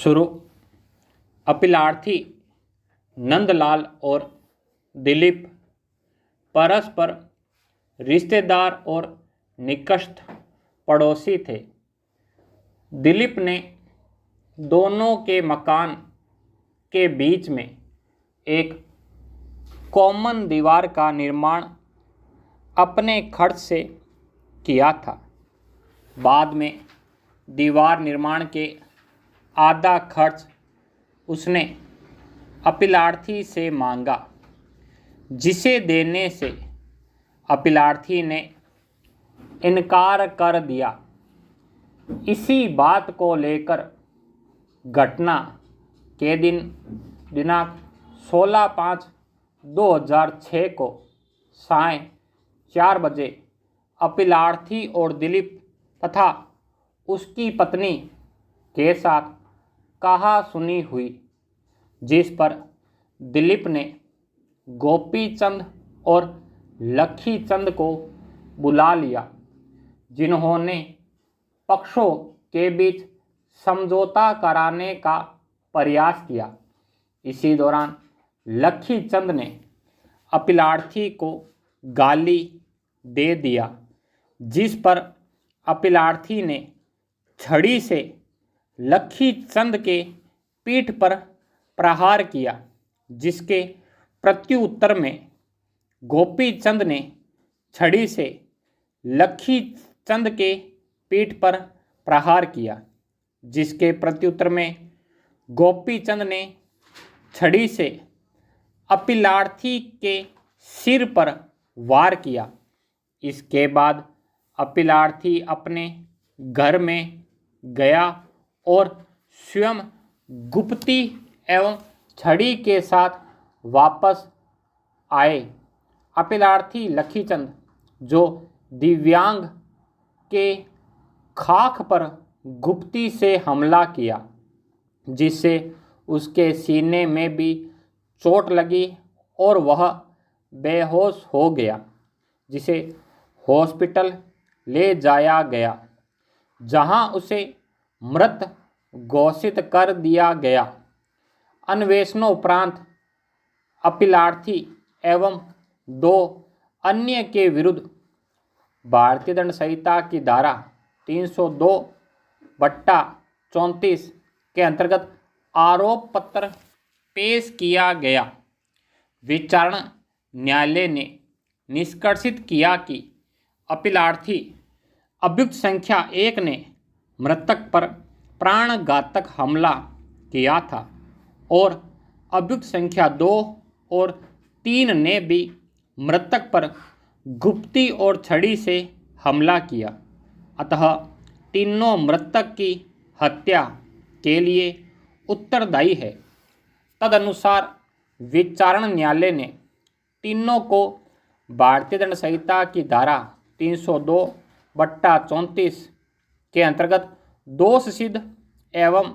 शुरू। अपीलार्थी नंदलाल और दिलीप परस्पर रिश्तेदार और निकट पड़ोसी थे। दिलीप ने दोनों के मकान के बीच में एक कॉमन दीवार का निर्माण अपने खर्च से किया था। बाद में दीवार निर्माण के आधा खर्च उसने अपीलार्थी से मांगा, जिसे देने से अपीलार्थी ने इनकार कर दिया। इसी बात को लेकर घटना के दिन दिनांक 16/5/2006 को साय 4 बजे अपीलार्थी और दिलीप तथा उसकी पत्नी के साथ कहासुनी हुई, जिस पर दिलीप ने गोपीचंद और लखीचंद को बुला लिया, जिन्होंने पक्षों के बीच समझौता कराने का प्रयास किया। इसी दौरान लखीचंद ने अपीलार्थी को गाली दे दिया, जिस पर अपीलार्थी ने छड़ी से लखीचंद के पीठ पर प्रहार किया, जिसके प्रत्युत्तर में गोपीचंद ने छड़ी से लखीचंद के पीठ पर प्रहार किया, जिसके प्रत्युत्तर में गोपीचंद ने छड़ी से अपीलार्थी के सिर पर वार किया। इसके बाद अपीलार्थी अपने घर में गया और स्वयं गुप्ती एवं छड़ी के साथ वापस आए। अपीलार्थी लखीचंद, जो दिव्यांग के खाक पर गुप्ती से हमला किया, जिससे उसके सीने में भी चोट लगी और वह बेहोश हो गया, जिसे हॉस्पिटल ले जाया गया, जहां उसे मृत घोषित कर दिया गया। अन्वेषणोपरांत अपीलार्थी एवं 2 अन्य के विरुद्ध भारतीय दंड संहिता की धारा 302/34 के अंतर्गत आरोप पत्र पेश किया गया। विचारण न्यायालय ने निष्कर्षित किया कि अपीलार्थी अभियुक्त संख्या 1 ने मृतक पर प्राणघातक हमला किया था और अभियुक्त संख्या 2 और 3 ने भी मृतक पर गुप्ती और छड़ी से हमला किया। अतः तीनों मृतक की हत्या के लिए उत्तरदायी है। तदनुसार विचारण न्यायालय ने तीनों को भारतीय दंड संहिता की धारा 302/34 के अंतर्गत दोष सिद्ध एवं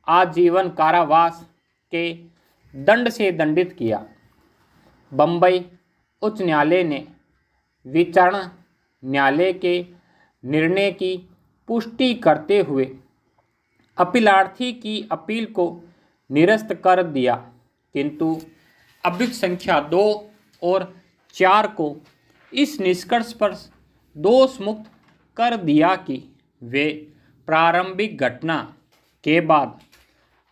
आजीवन कारावास के दंड से दंडित किया। बम्बई उच्च न्यायालय ने विचारण न्यायालय के निर्णय की पुष्टि करते हुए अपीलार्थी की अपील को निरस्त कर दिया, किंतु अभियुक्त संख्या 2 और 4 को इस निष्कर्ष पर दोष मुक्त कर दिया कि वे प्रारंभिक घटना के बाद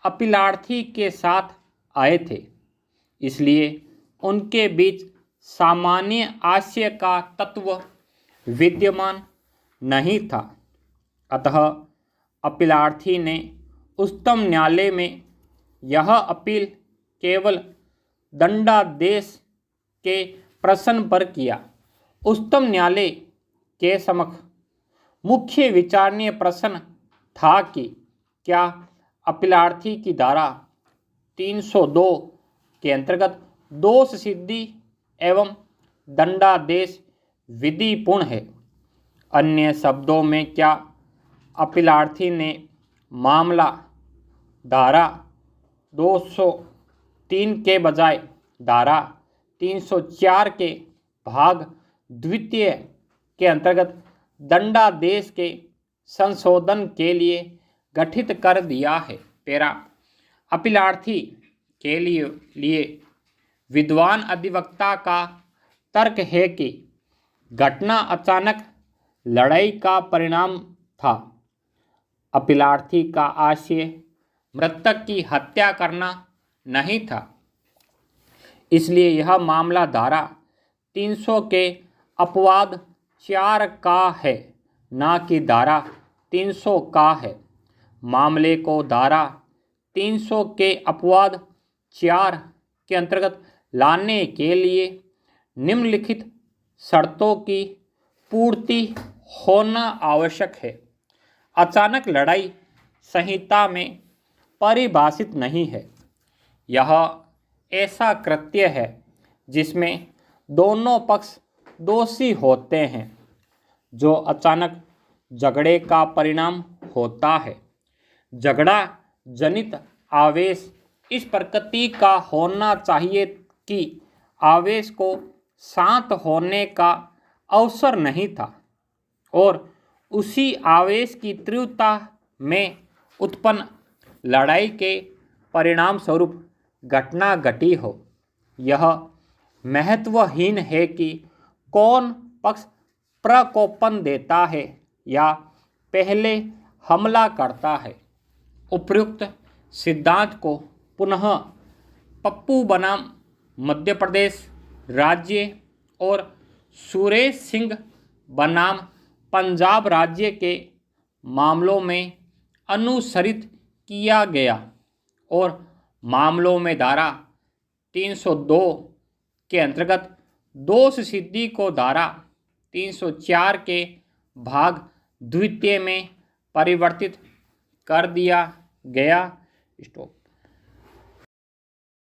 अपीलार्थी के साथ आए थे, इसलिए उनके बीच सामान्य आशय का तत्व विद्यमान नहीं था। अतः अपीलार्थी ने उच्चतम न्यायालय में यह अपील केवल दंडादेश के प्रश्न पर किया। उच्चतम न्यायालय के समक्ष मुख्य विचारणीय प्रश्न था कि क्या अपीलार्थी की धारा 302 के अंतर्गत दोष सिद्धि एवं दंडादेश विधिपूर्ण है। अन्य शब्दों में, क्या अपीलार्थी ने मामला धारा 203 के बजाय धारा 304 के भाग द्वितीय के अंतर्गत दंडादेश के संशोधन के लिए गठित कर दिया है। पैरा अपीलार्थी के लिए विद्वान अधिवक्ता का तर्क है कि घटना अचानक लड़ाई का परिणाम था। अपीलार्थी का आशय मृतक की हत्या करना नहीं था, इसलिए यह मामला धारा 300 के अपवाद 4 का है, न कि धारा 300 का है। मामले को धारा 300 के अपवाद 4 के अंतर्गत लाने के लिए निम्नलिखित शर्तों की पूर्ति होना आवश्यक है। अचानक लड़ाई संहिता में परिभाषित नहीं है। यह ऐसा कृत्य है जिसमें दोनों पक्ष दोषी होते हैं, जो अचानक झगड़े का परिणाम होता है। झगड़ा जनित आवेश इस प्रकृति का होना चाहिए कि आवेश को शांत होने का अवसर नहीं था और उसी आवेश की तीव्रता में उत्पन्न लड़ाई के परिणाम स्वरूप घटना घटी हो। यह महत्वहीन है कि कौन पक्ष प्रकोपन देता है या पहले हमला करता है। उपर्युक्त सिद्धांत को पुनः पप्पू बनाम मध्य प्रदेश राज्य और सुरेश सिंह बनाम पंजाब राज्य के मामलों में अनुसरित किया गया और मामलों में धारा 302 के अंतर्गत दोष सिद्धि को धारा 304 के भाग द्वितीय में परिवर्तित कर दिया गया। स्टॉप।